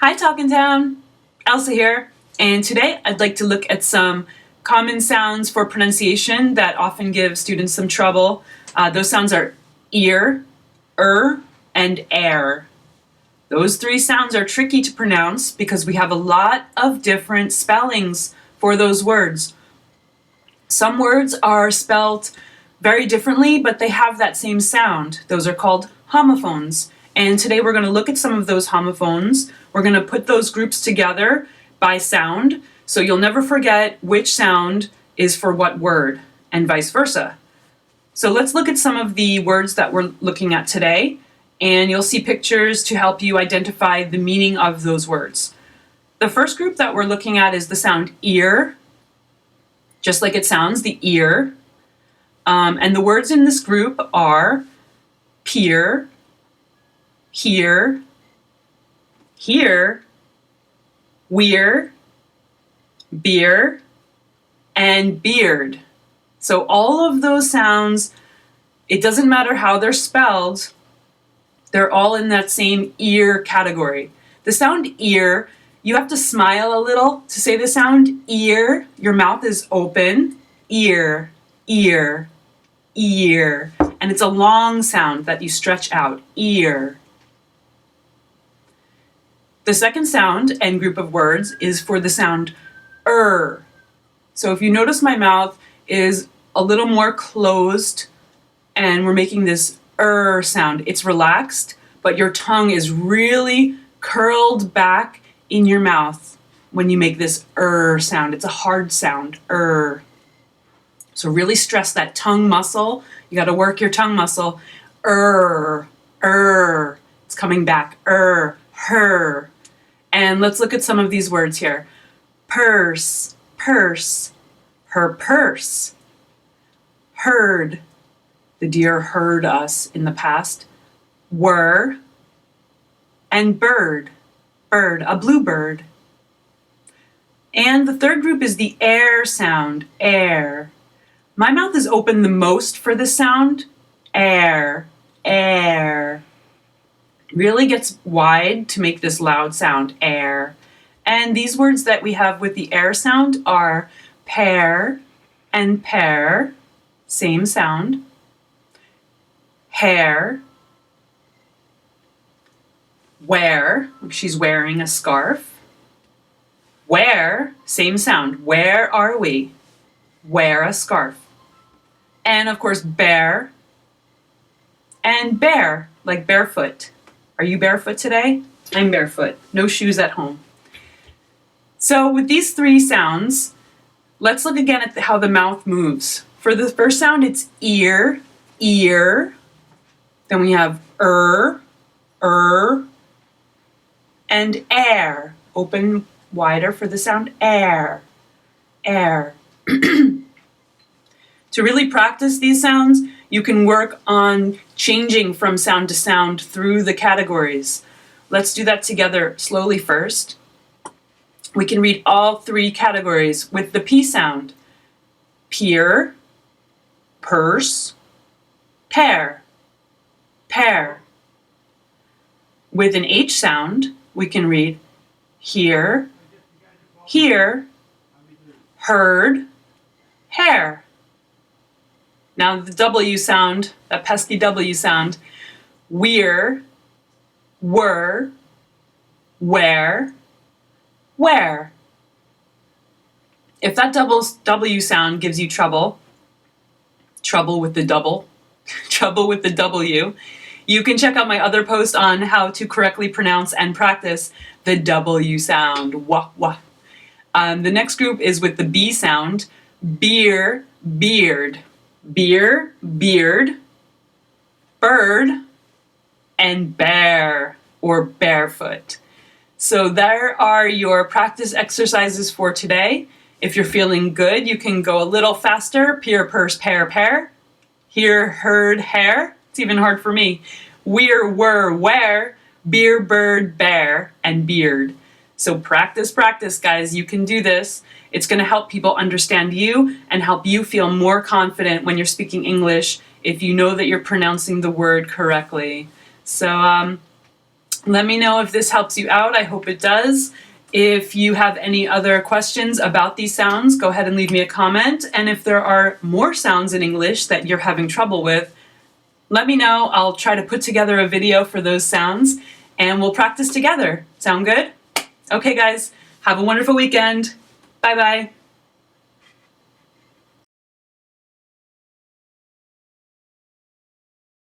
Hi Talkin' Town, Elsa here, and today I'd like to look at some common sounds for pronunciation that often give students some trouble. Those sounds are ear, and air. Those three sounds are tricky to pronounce because we have a lot of different spellings for those words. Some words are spelled very differently, but they have that same sound. Those are called homophones. And today we're going to look at some of those homophones. We're going to put those groups together by sound, so you'll never forget which sound is for what word, and vice versa. So let's look at some of the words that we're looking at today, and you'll see pictures to help you identify the meaning of those words. The first group that we're looking at is the sound ear, just like it sounds, the ear. And the words in this group are peer, here, weir, beer, and beard. So all of those sounds, it doesn't matter how they're spelled, they're all in that same ear category. The sound ear, you have to smile a little to say the sound ear. Your mouth is open, ear, ear, ear. And it's a long sound that you stretch out, ear. The second sound and group of words is for the sound So if you notice, my mouth is a little more closed and we're making this sound. It's relaxed, but your tongue is really curled back in your mouth when you make this sound. It's a hard sound, So really stress that tongue muscle. You got to work your tongue muscle. It's coming back. Her. And let's look at some of these words here. Purse, her purse. Heard, the deer heard us in the past. Were, and bird, a bluebird. And the third group is the air sound, air. My mouth is open the most for this sound, air. Really gets wide to make this loud sound, air. And these words that we have with the air sound are pear and pear, same sound. Hair, wear, she's wearing a scarf. Where, same sound, where are we? Wear a scarf. And of course, bear and bear, like barefoot. Are you barefoot today? I'm barefoot, no shoes at home. So with these three sounds, let's look again at how the mouth moves. For the first sound, it's ear. Then we have and air. Open wider for the sound air. To really practice these sounds, you can work on changing from sound to sound through the categories. Let's do that together slowly first. We can read all three categories with the P sound. Peer, purse, pear. With an H sound, we can read hear, heard, hair. Now the W sound, that pesky W sound, weir, were, where, where. If that W sound gives you trouble with the double, trouble with the W, you can check out my other post on how to correctly pronounce and practice the W sound, wah, wah. The next group is with the B sound, beer, beard. Beer, beard, bird, and bear, or barefoot. So there are your practice exercises for today. If you're feeling good, you can go a little faster. Peer, purse, pear. Hear, heard, hair. It's even hard for me. Weir, were, where, beer, bird, bear, and beard. So practice, guys. You can do this. It's going to help people understand you and help you feel more confident when you're speaking English if you know that you're pronouncing the word correctly. So Let me know if this helps you out. I hope it does. If you have any other questions about these sounds, go ahead and leave me a comment. And if there are more sounds in English that you're having trouble with, let me know. I'll try to put together a video for those sounds and we'll practice together. Sound good? Okay, guys, have a wonderful weekend. Bye-bye.